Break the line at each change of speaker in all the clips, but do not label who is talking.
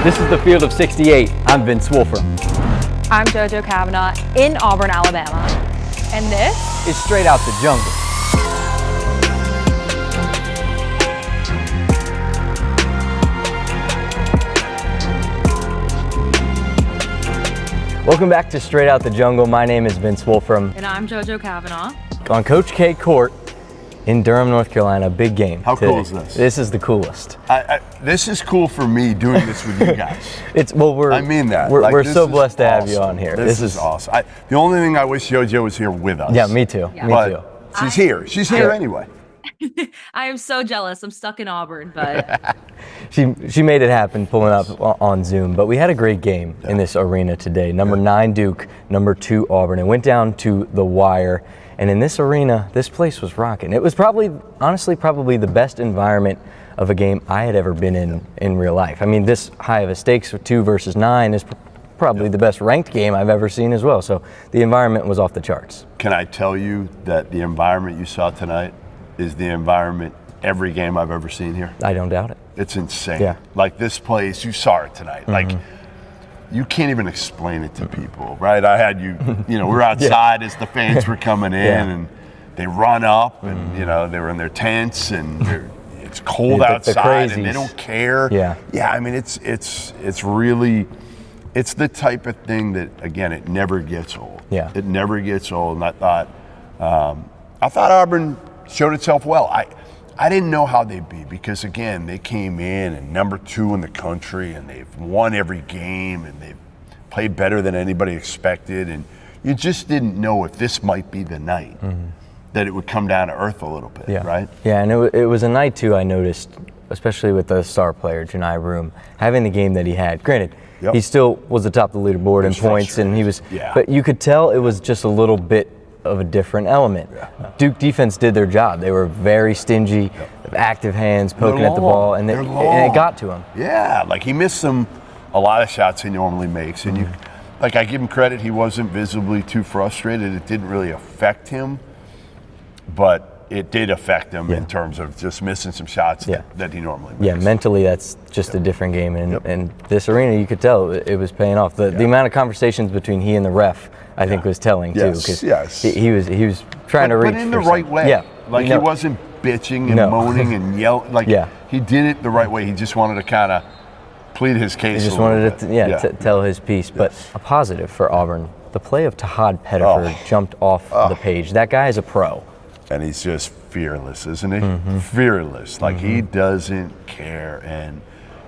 This is the field of 68. I'm Vince Wolfram.
I'm Jojo Cavanagh in Auburn, Alabama. And this
is Straight Out the Jungle. Welcome back to Straight Out the Jungle. My name is Vince Wolfram.
And I'm Jojo Cavanagh.
On Coach K Court in Durham, North Carolina, big game.
How
today.
Cool is this?
This is the coolest.
This is cool for me doing this with you guys.
I
mean that.
We're so blessed to have you on here.
This is awesome. The only thing I wish JoJo was here with us.
Yeah, me too.
Yeah.
Me too.
She's here. She's here anyway.
I am so jealous. I'm stuck in Auburn, but
she made it happen pulling up on Zoom. But we had a great game in this arena today. Number 9 Duke, number 2 Auburn. It went down to the wire. And in this arena, this place was rocking. It was honestly probably the best environment of a game I had ever been in real life. I mean, this high of a stakes of 2 versus 9 is probably the best ranked game I've ever seen as well. So the environment was off the charts.
Can I tell you that the environment you saw tonight is the environment every game I've ever seen here?
I don't doubt it.
It's insane.
Yeah.
Like this place, you saw it tonight.
Mm-hmm.
Like, you can't even explain it to people, right? I had we're outside as the fans were coming in, and they run up, and they were in their tents, and it's cold outside, and they don't care. Yeah. I mean, it's really, it's the type of thing that, again, it never gets old.
Yeah.
It never gets old, and I thought Auburn showed itself well. I didn't know how they'd be because, again, they came in and number 2 in the country, and they've won every game, and they've played better than anybody expected, and you just didn't know if this might be the night that it would come down to earth a little bit, right?
Yeah, and it was a night, too, I noticed, especially with the star player, Janai Broom, having the game that he had. Granted, he still was atop the leaderboard in points, and he was, but you could tell it was just a little bit of a different element. Duke defense did their job. They were very stingy, active hands, poking at the ball, and it got to him.
Yeah, like he missed a lot of shots he normally makes, and I give him credit, he wasn't visibly too frustrated. It didn't really affect him, but it did affect him in terms of just missing some shots that he normally makes.
Yeah, mentally that's just a different game, and this arena, you could tell it was paying off. The amount of conversations between he and the ref, I think, was telling too, because he was trying to reach,
but in the right way.
Yeah,
like he wasn't bitching and moaning and yelling. Like he did it the right way. He just wanted to kind of plead his case.
He just wanted to tell his piece. But a positive for Auburn, the play of Tahad Pettiford jumped off the page. That guy is a pro,
and he's just fearless, isn't he? Fearless. Like he doesn't care. And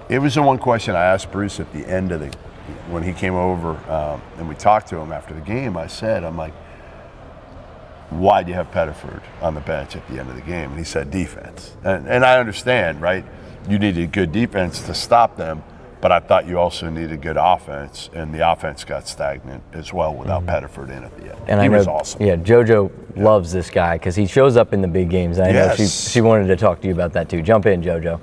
it was the one question I asked Bruce at the end of when he came over and we talked to him after the game. I'm like, why do you have Pettiford on the bench at the end of the game? And he said defense. And I understand, right? You needed good defense to stop them, but I thought you also needed good offense, and the offense got stagnant as well without Pettiford in at the end.
And
he was awesome.
Yeah, JoJo loves this guy because he shows up in the big games. I know she wanted to talk to you about that too. Jump in, JoJo.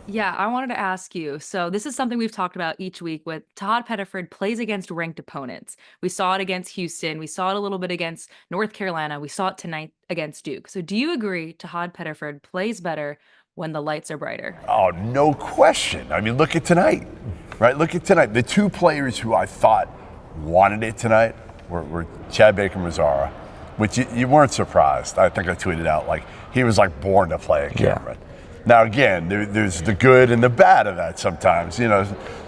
yeah, I wanted to ask you. So this is something we've talked about each week with Tahad Pettiford plays against ranked opponents. We saw it against Houston. We saw it a little bit against North Carolina. We saw it tonight against Duke. So do you agree Tahad Pettiford plays better when the lights are brighter?
Oh, no question. I mean, look at tonight, right? Look at tonight. The 2 players who I thought wanted it tonight were Chad Baker-Mazara, which you weren't surprised. I think I tweeted out, like, he was like born to play a Cameron. Now, again, there's the good and the bad of that sometimes.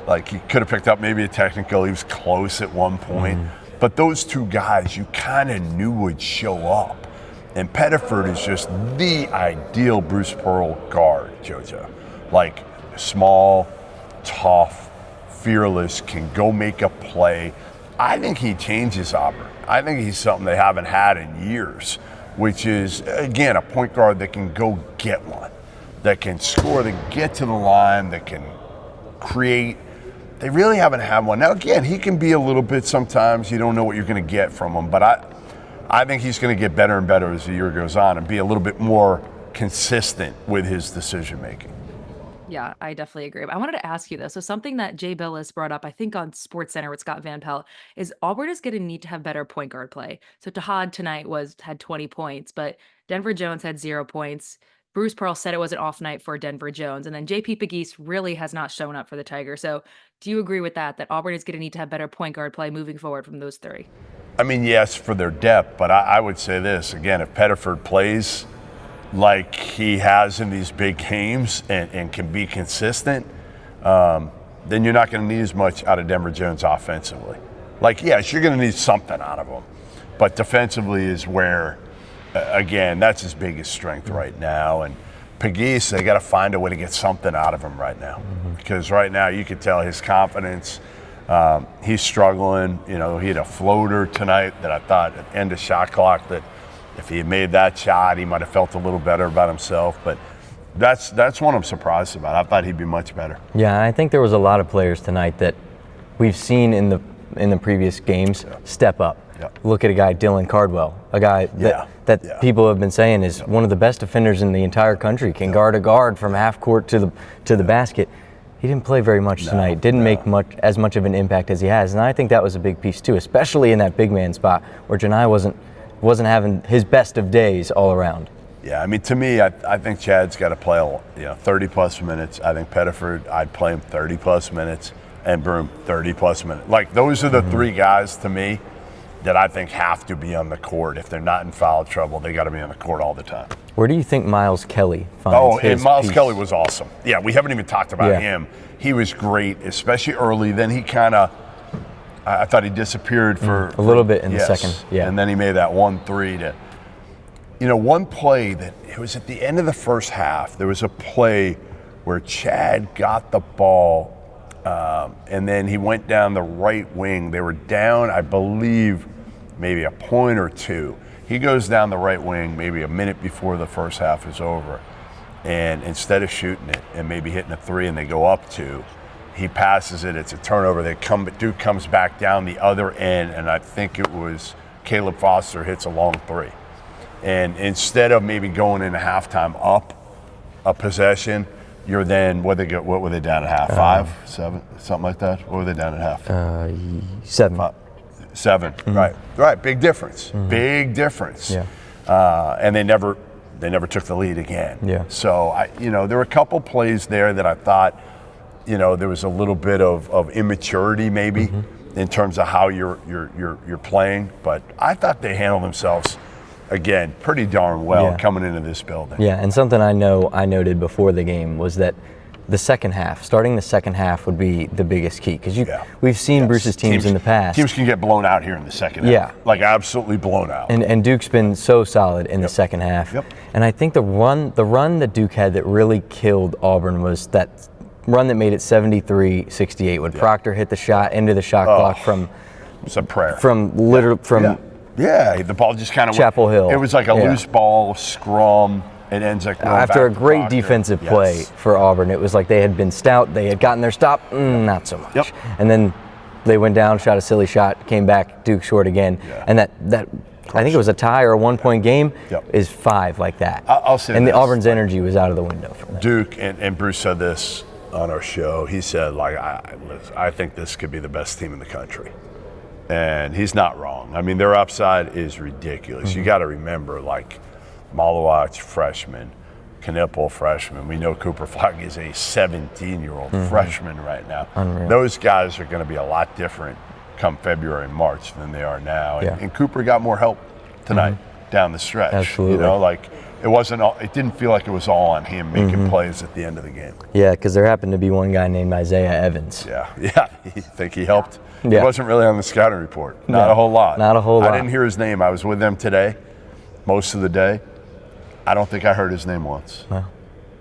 Like he could have picked up maybe a technical. He was close at one point. But those 2 guys you kind of knew would show up. And Pettiford is just the ideal Bruce Pearl guard, JoJo. Like small, tough, fearless, can go make a play. I think he changes Auburn. I think he's something they haven't had in years, which is, again, a point guard that can go get one, that can score, that get to the line, that can create. They really haven't had one. Now, again, he can be a little bit sometimes. You don't know what you're going to get from him, but I think he's going to get better and better as the year goes on and be a little bit more consistent with his decision making.
Yeah, I definitely agree. I wanted to ask you though. So something that Jay Billis brought up, I think on SportsCenter with Scott Van Pelt, is Auburn is going to need to have better point guard play. So Tahad tonight had 20 points, but Denver Jones had 0 points. Bruce Pearl said it was an off night for Denver Jones. And then JP Pegues really has not shown up for the Tigers. So do you agree with that Auburn is going to need to have better point guard play moving forward from those three?
I mean, yes, for their depth, but I would say this, again, if Pettiford plays like he has in these big games and can be consistent, then you're not going to need as much out of Denver Jones offensively. Like, yes, you're going to need something out of him. But defensively is where, again, that's his biggest strength right now. And Pegues, they got to find a way to get something out of him right now. Because right now you could tell his confidence, he's struggling. You know, he had a floater tonight that I thought at the end of shot clock that if he had made that shot, he might have felt a little better about himself. But that's one I'm surprised about. I thought he'd be much better.
Yeah, I think there was a lot of players tonight that we've seen in the previous games step up. Look at a guy, Dylan Cardwell, a guy that people have been saying is one of the best defenders in the entire country, can guard a guard from half court to the basket. He didn't play very much tonight, didn't make as much of an impact as he has, and I think that was a big piece too, especially in that big man spot where Janai wasn't having his best of days all around.
Yeah, I mean, to me, I think Chad's got to play 30-plus minutes. I think Pettiford, I'd play him 30-plus minutes, and Broom 30-plus minutes. Like, those are the three guys to me that I think have to be on the court. If they're not in foul trouble, they got to be on the court all the time.
Where do you think Miles Kelly finds his
and Miles
piece?
Kelly was awesome. Yeah, we haven't even talked about him. He was great, especially early. Then he kind of, I thought he disappeared for
a little bit in the second. Yeah,
and then he made that 1-3 to. One play that it was at the end of the first half. There was a play where Chad got the ball, and then he went down the right wing. They were down, I believe, maybe a point or two. He goes down the right wing maybe a minute before the first half is over, and instead of shooting it and maybe hitting a three and they go up two, he passes it. It's a turnover. Duke comes back down the other end, and I think it was Caleb Foster hits a long three. And instead of maybe going into halftime up a possession, you're then, what were they down at half? 5, 7, something like that? What were they down at half?
7.
7, right. Big difference. Big difference.
Yeah.
And they never took the lead again.
Yeah.
So there were a couple plays there that I thought, there was a little bit of immaturity maybe in terms of how you're playing. But I thought they handled themselves, again, pretty darn well coming into this building.
Yeah, and something I noted before the game was that starting the second half would be the biggest key, because we've seen Bruce's teams in the past.
Teams can get blown out here in the second half. Like absolutely blown out.
And Duke's been so solid in the second half.
Yep.
And I think the run that Duke had that really killed Auburn was that run that made it 73-68 when Proctor hit the shot into the shot clock from
it's a prayer. The ball just kind of
Chapel Hill.
It was like a loose ball, scrum. It ends up going
after a
back to
great
Proctor.
defensive play for Auburn. It was like they had been stout. They had gotten their stop. Not so much. And then they went down, shot a silly shot, came back, Duke short again. And that I think it was a tie or a 1-point game is 5 like that.
I'll say
and
this.
the Auburn's energy was out of the window from that.
Duke, and Bruce said this on our show. He said, I think this could be the best team in the country. And he's not wrong. I mean, their upside is ridiculous. You got to remember, Malawach, freshman, Knipple, freshman. We know Cooper Flag is a 17-year-old freshman right now.
Unreal.
Those guys are going to be a lot different come February and March than they are now. And Cooper got more help tonight down the stretch.
Absolutely.
It didn't feel like it was all on him making plays at the end of the game.
Yeah, because there happened to be one guy named Isaiah Evans.
Yeah. You think he helped?
Yeah.
He wasn't really on the scouting report. Not a whole lot.
Not a whole lot.
I didn't hear his name. I was with them today, most of the day. I don't think I heard his name once.
No.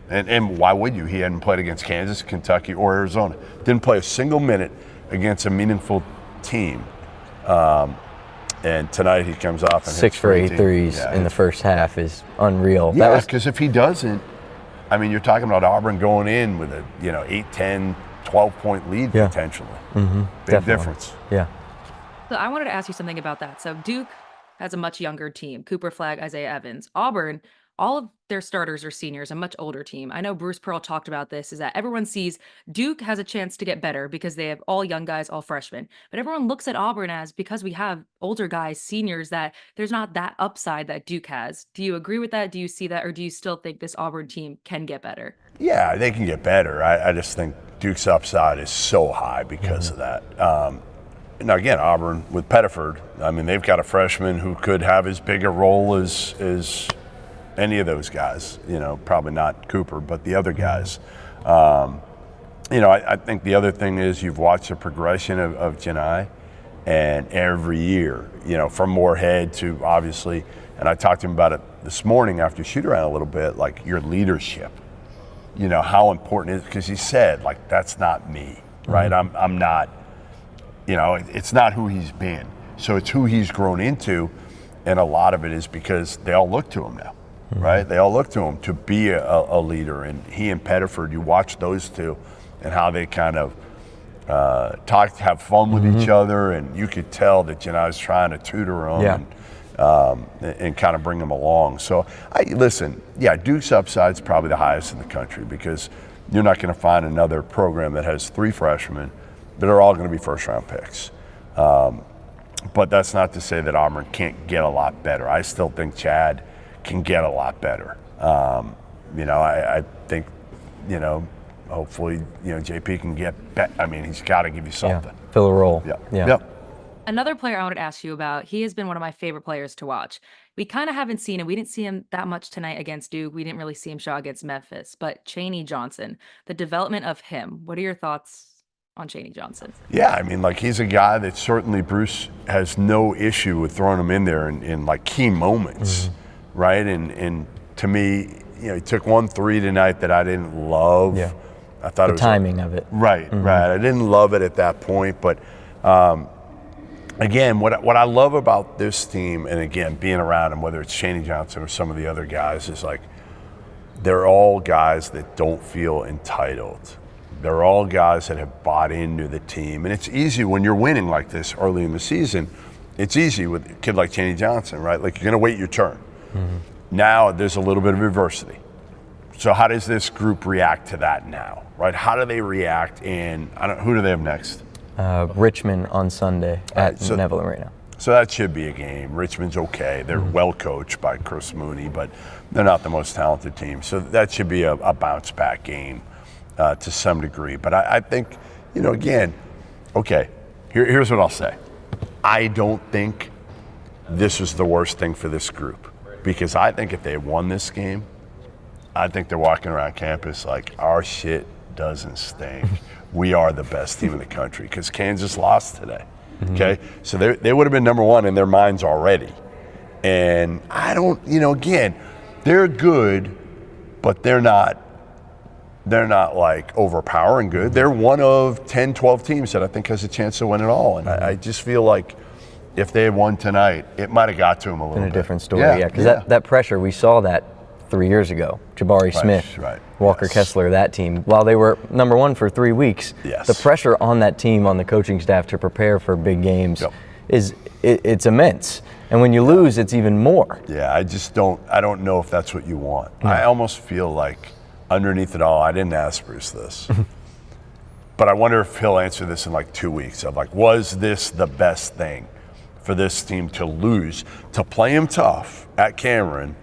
And why would you? He hadn't played against Kansas, Kentucky, or Arizona. Didn't play a single minute against a meaningful team. And tonight he comes off and
6 for 8 threes in the first half is unreal.
Yeah, because if he doesn't, I mean, you're talking about Auburn going in with a 8, 10, 12-point lead potentially. Big difference.
Yeah.
So I wanted to ask you something about that. So Duke has a much younger team. Cooper Flag, Isaiah Evans. Auburn, all of their starters are seniors, a much older team. I know Bruce Pearl talked about this, is that everyone sees Duke has a chance to get better because they have all young guys, all freshmen. But everyone looks at Auburn as, because we have older guys, seniors, that there's not that upside that Duke has. Do you agree with that? Do you see that? Or do you still think this Auburn team can get better?
Yeah, they can get better. I just think Duke's upside is so high because of that. Now again, Auburn with Pettiford, I mean, they've got a freshman who could have as big a role as any of those guys. You know, probably not Cooper, but the other guys. You know, I think the other thing is you've watched the progression of Janai, and every year, you know, from Moorhead to obviously, and I talked to him about it this morning after shoot around a little bit, like your leadership. You know, how important it is, because he said, like, that's not me, right? I'm not, you know, it's not who he's been. So it's who he's grown into, and a lot of it is because they all look to him now, right? They all look to him to be a leader, and he and Pettiford, you watch those two and how they kind of talk, have fun with each other, and you could tell that Janai's trying to tutor him. And kind of bring them along. So, listen, yeah, Duke's upside is probably the highest in the country, because you're not going to find another program that has 3 freshmen that are all going to be first-round picks. But that's not to say that Auburn can't get a lot better. I still think Chad can get a lot better. You know, I think, you know, hopefully, you know, JP can get better. I mean, he's got to give you something.
Yeah. Fill a role.
Yep.
Another player I wanted to ask you about, he has been one of my favorite players to watch. We kind of haven't seen him. We didn't see him that much tonight against Duke. We didn't really see him show against Memphis. But Chaney Johnson, the development of him, what are your thoughts on Chaney Johnson?
Yeah, I mean, like, he's a guy that certainly Bruce has no issue with throwing him in there in like key moments, right? And to me, you know, he took 1 3 tonight that I didn't love.
Yeah.
I thought
the
it was
timing of it.
Right. I didn't love it at that point, but again, what I love about this team, and again, being around them, whether it's Chaney Johnson or some of the other guys, is like, they're all guys that don't feel entitled. They're all guys that have bought into the team. And it's easy when you're winning like this early in the season. It's easy with a kid like Chaney Johnson, right? Like, you're going to wait your turn. Now there's a little bit of adversity. So how does this group react to that now, right? How do they react? And who do they have next?
Richmond on Sunday at Neville Arena.
So that should be a game. Richmond's okay. They're well coached by Chris Mooney, but they're not the most talented team. So that should be a bounce back game to some degree. But I think, you know, again, okay, here's what I'll say. I don't think this was the worst thing for this group, because I think if they won this game, I think they're walking around campus like, our shit doesn't stink. We are the best team in the country, because Kansas lost today. Okay, so they would have been number 1 in their minds already. And I don't, you know, again, they're good, but they're not like overpowering good. They're one of 10, 12 teams that I think has a chance to win it all. And I just feel like if they had won tonight, it might have got to them a little bit.
In a different story, yeah. Because that pressure, we saw that 3 years ago. Jabari Smith, Walker Kessler, that team. While they were number 1 for 3 weeks, the pressure on that team, on the coaching staff to prepare for big games it's immense. And when you lose, it's even more.
Yeah, I don't know if that's what you want. I almost feel like underneath it all, I didn't ask Bruce this, but I wonder if he'll answer this in like 2 weeks of like, was this the best thing for this team to lose, to play him tough at Cameron,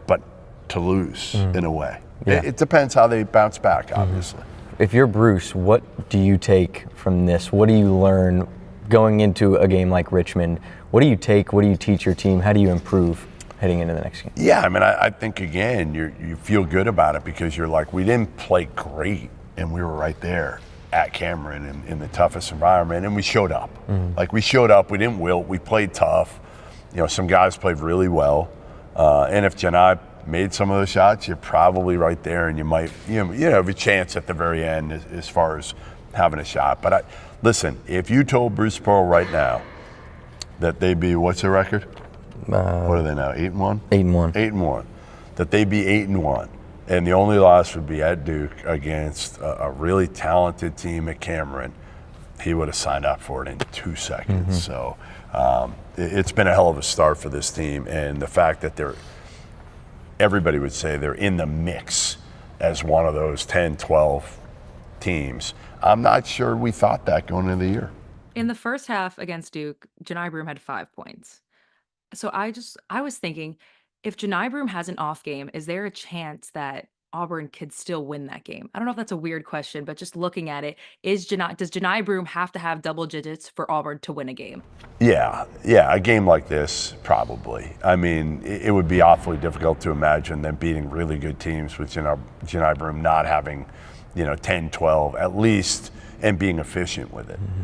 but to lose in a way? It depends how they bounce back, obviously.
If you're Bruce, what do you take from this? What do you learn going into a game like Richmond? What do you take? What do you teach your team? How do you improve heading into the next game?
Yeah, I mean, I think, again, you feel good about it, because you're like, we didn't play great, and we were right there at Cameron in the toughest environment, and we showed up. Like, we showed up, we didn't wilt, we played tough. You know, some guys played really well. And if Janai made some of those shots, you're probably right there, and you might, you know, have a chance at the very end as far as having a shot. But listen, if you told Bruce Pearl right now that they'd be, what's their record? What are they now? 8-1?
8-1.
8-1. That they'd be 8-1, and the only loss would be at Duke against a really talented team at Cameron, he would have signed up for it in 2 seconds. So it's been a hell of a start for this team, and the fact that they're everybody would say they're in the mix as one of those 10, 12 teams. I'm not sure we thought that going into the year.
In the first half against Duke, Janai Broom had 5 points. So I was thinking, if Janai Broom has an off game, is there a chance that Auburn could still win that game? I don't know if that's a weird question, but just looking at it, does Janai Broom have to have double digits for Auburn to win a game?
Yeah, a game like this, probably. I mean, it would be awfully difficult to imagine them beating really good teams with Janai Broom not having, 10, 12 at least, and being efficient with it. Mm-hmm.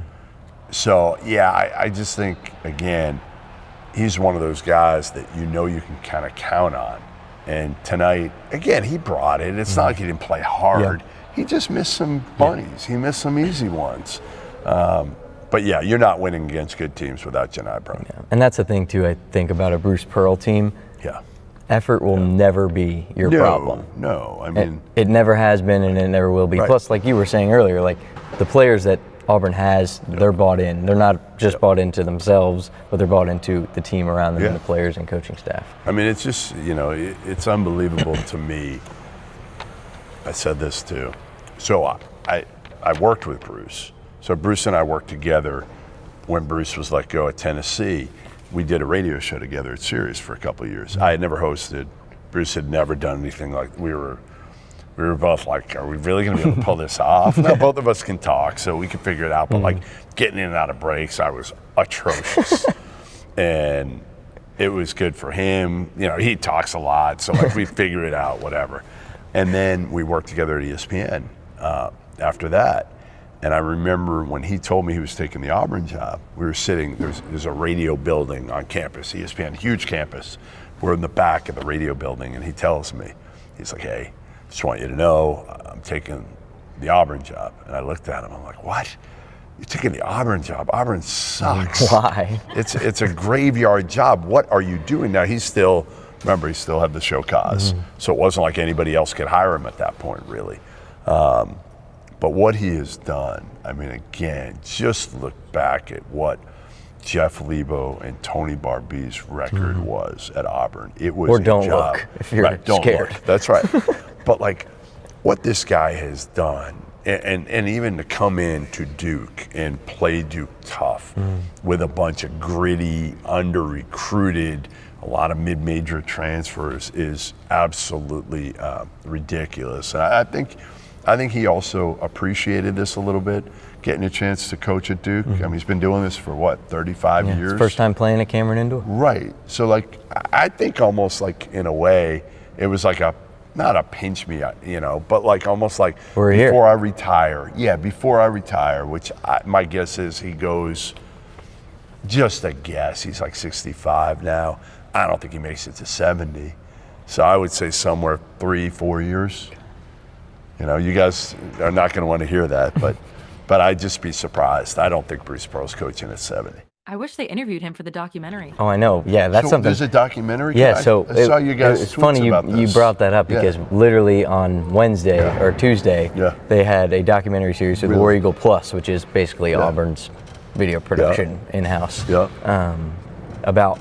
So, yeah, I just think, again, he's one of those guys that you can kind of count on. And tonight, again, he brought it. It's not like he didn't play hard. Yeah. He just missed some bunnies. He missed some easy ones. But, yeah, you're not winning against good teams without Janai Broom.
Yeah. And that's the thing, too, I think, about a Bruce Pearl team.
Yeah.
Effort will never be your problem.
No, I mean.
It never has been and it never will be.
Right.
Plus, like you were saying earlier, like the players that Auburn has, they're bought in. They're not just bought into themselves, but they're bought into the team around them and the players and coaching staff.
I mean, it's just, it's unbelievable to me. I said this too. So I worked with Bruce. So Bruce and I worked together when Bruce was let go at Tennessee. We did a radio show together at Sirius for a couple of years. I had never hosted. Bruce had never done anything like we were both like, are we really going to be able to pull this off? No, both of us can talk, so we can figure it out. But like getting in and out of breaks, I was atrocious. And it was good for him. He talks a lot, so like we figure it out, whatever. And then we worked together at ESPN after that. And I remember when he told me he was taking the Auburn job, we were sitting, there's a radio building on campus, ESPN, huge campus. We're in the back of the radio building, and he tells me, he's like, hey, just want you to know I'm taking the Auburn job. And I looked at him, I'm like, what? You're taking the Auburn job? Auburn sucks.
Why?
It's a graveyard job. What are you doing? Now, he still had the show Cause, so it wasn't like anybody else could hire him at that point, really. But what he has done, I mean, again, just look back at what Jeff Lebo and Tony Barbee's record was at Auburn. It was
or don't
a job.
Look if you're
don't
scared.
Look. That's right. But like what this guy has done, and even to come in to Duke and play Duke tough with a bunch of gritty, under-recruited, a lot of mid-major transfers is absolutely ridiculous. And I think he also appreciated this a little bit, getting a chance to coach at Duke. I mean, he's been doing this for 35 years?
First time playing at Cameron Indoor?
Right. So like, I think almost like in a way, it was like not a pinch me, but like almost like before I retire. Yeah, before I retire, which my guess is he goes, just a guess, he's like 65 now. I don't think he makes it to 70. So I would say somewhere 3-4 years. You guys are not going to want to hear that, but I'd just be surprised. I don't think Bruce Pearl's coaching at 70.
I wish they interviewed him for the documentary.
Oh, I know. Yeah, that's something.
There's a documentary?
Yeah,
I saw you guys
it's funny you brought that up because literally on Wednesday or Tuesday, they had a documentary series with War Eagle Plus, which is basically Auburn's video production in-house, about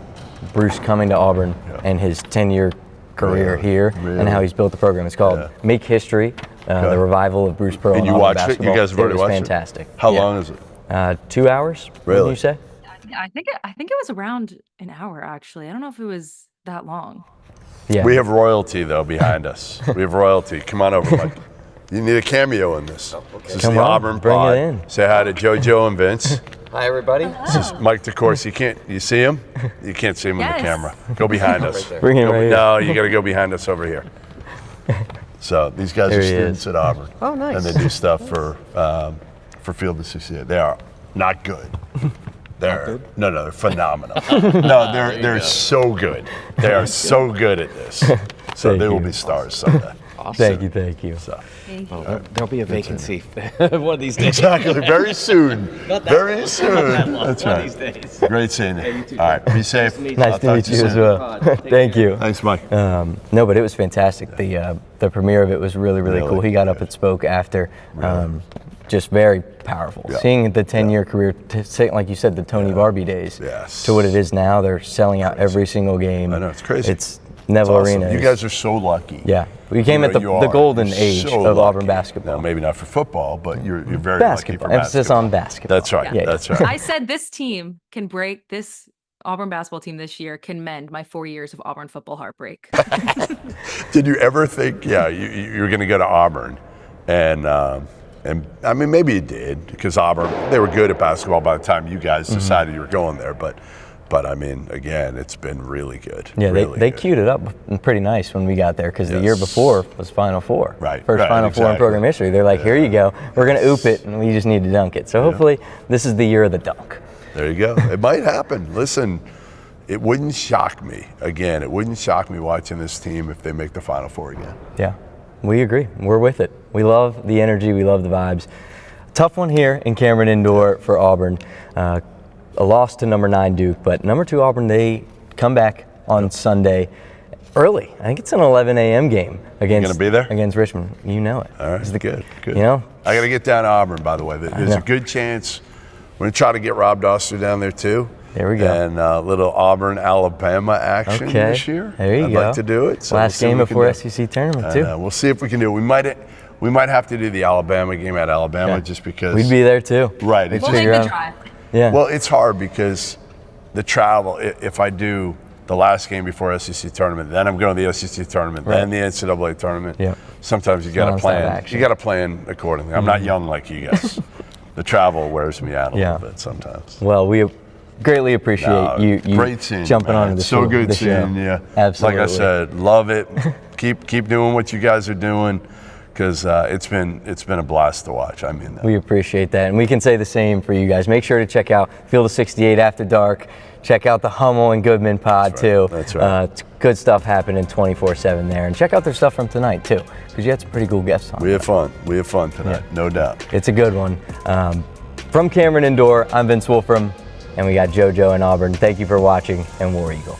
Bruce coming to Auburn and his 10-year career here and how he's built the program. It's called Make History, the revival of Bruce Pearl.
And you watched it? You guys have already watched it?
Fantastic.
How long is it?
2 hours,
really?
What did you say?
I think it was around an hour, actually. I don't know if it was that long.
Yeah.
We have royalty, though, behind us. We have royalty. Come on over, Mike. You need a cameo in this. This is the Auburn
bring
pod.
it in.
Say hi to JoJo and Vince.
Hi, everybody.
This is Mike DeCourcy. You see him? You can't see him on the camera. Go behind us.
Bring him right here.
No, you got to go behind us over here. So these guys are students at Auburn.
Oh, nice.
And they do stuff for Field of 68. They are not good. They're phenomenal. No, they're so good. They are so good at this. So they will be stars someday.
Awesome. Thank you.
So,
there'll be a vacancy one of these days.
Exactly. Very soon. Very soon. That's
one
right.
of these days.
Great seeing you. All right. Be safe.
Nice to meet you as well. Thank you.
Thanks, Mike.
No, but it was fantastic. The premiere of it was really cool. He got up and spoke after. Just very powerful.
Yeah.
Seeing the 10-year career, like you said, the Tony Barbie days, to what it is now. They're selling out every single game.
I know, it's crazy.
Neville
awesome.
Arena.
You guys are so lucky.
Yeah, we came at the golden age
so
of Auburn
lucky.
basketball.
Now, maybe not for football, but you're very
Basketball.
lucky for
Emphasis
basketball.
on basketball.
That's right.
Yeah.
That's right.
I said this team can break this Auburn basketball team this year can mend my 4 years of Auburn football heartbreak.
Did you ever think, you were going to go to Auburn, and I mean maybe you did because Auburn they were good at basketball by the time you guys decided you were going there, but I mean again it's been really good.
Yeah,
really
they
good.
queued it up pretty nice when we got there because the year before was Final Four.
Right,
First
right,
Final Four in
exactly.
program history. They're like, here you go. We're going to oop it, and we just need to dunk it. So hopefully this is the year of the dunk.
There you go. It might happen. Listen, it wouldn't shock me. Again, it wouldn't shock me watching this team if they make the Final Four again.
Yeah, we agree. We're with it. We love the energy. We love the vibes. Tough one here in Cameron Indoor for Auburn. A loss to number 9 Duke, but number 2 Auburn, they come back on Sunday early. I think it's an 11 a.m. game against.
Gonna be there?
Against Richmond. You know it.
All right, good.
You know,
I got to get down to Auburn, by the way. There's a good chance we're going to try to get Rob Doster down there too.
There we go.
And a little Auburn, Alabama action this year.
There you
I'd
go.
like to do it. So
Last
we'll
game
see what we
before
can do.
SEC tournament too.
We'll see if we can do it. We might have to do the Alabama game at Alabama just because.
We'd be there too.
Right.
We'll make
figure
the
out-
drive.
Yeah.
Well, it's hard because the travel, if I do the last game before SEC tournament, then I'm going to the SEC tournament, then the NCAA tournament.
Yeah.
Sometimes you got to
Non-stop
plan.
action.
You got to plan accordingly. I'm not young like you guys. The travel wears me out a little bit sometimes.
Well, we greatly appreciate you
great seeing
jumping
man.
onto the
so
show.
good
the show.
seeing you.
Absolutely.
Like I said, love it. keep doing what you guys are doing because it's been a blast to watch. I mean that.
We appreciate that, and we can say the same for you guys. Make sure to check out Field of 68 After Dark. Check out the Hummel and Goodman pod too.
That's right.
It's good stuff happening 24/7 there, and check out their stuff from tonight too, because you had some pretty cool guests on.
We have fun. We have fun tonight, no doubt.
It's a good one. From Cameron Indoor, I'm Vince Wolfram, and we got JoJo in Auburn. Thank you for watching, and War Eagle.